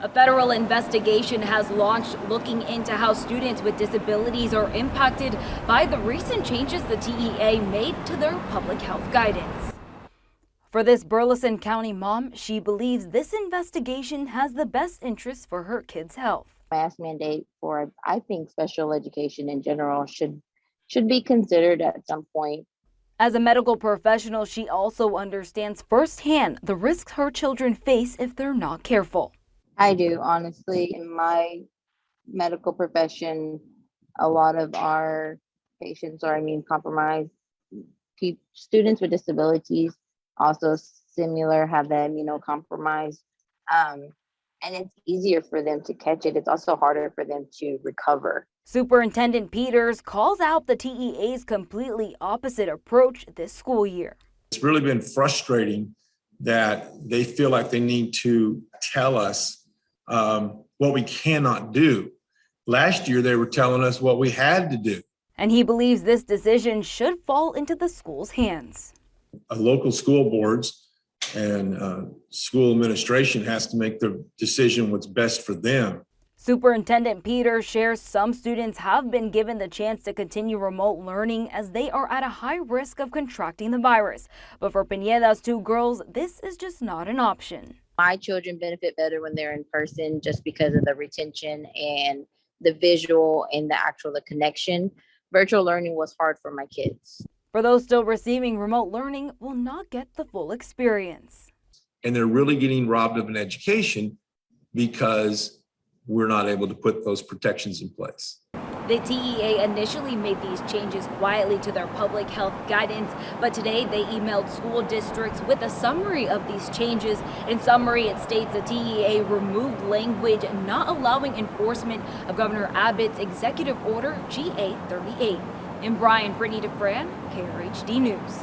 A federal investigation has launched looking into how students with disabilities are impacted by the recent changes the TEA made to their public health guidance. For this Burleson County mom, she believes this investigation has the best interests for her kids' health. Mask mandate for, I think, special education in general should be considered at some point. As a medical professional, she also understands firsthand the risks her children face if they're not careful. I do, honestly. In my medical profession, a lot of our patients are immune compromised. Students with disabilities also similar have that immunocompromised. And it's easier for them to catch it. It's also harder for them to recover. Superintendent Peters calls out the TEA's completely opposite approach this school year. It's really been frustrating that they feel like they need to tell us what we cannot do. Last year, they were telling us what we had to do. And he believes this decision should fall into the school's hands. Local school boards and school administration has to make the decision what's best for them. Superintendent Peters shares some students have been given the chance to continue remote learning as they are at a high risk of contracting the virus. But for Pineda's two girls, this is just not an option. My children benefit better when they're in person just because of the retention and the visual and the connection. Virtual learning was hard for my kids. For those still receiving remote learning will not get the full experience. And they're really getting robbed of an education because we're not able to put those protections in place. The TEA initially made these changes quietly to their public health guidance, but today they emailed school districts with a summary of these changes. In summary, it states the TEA removed language not allowing enforcement of Governor Abbott's Executive Order GA 38. In Bryan, Brittany DeFran, KRHD News.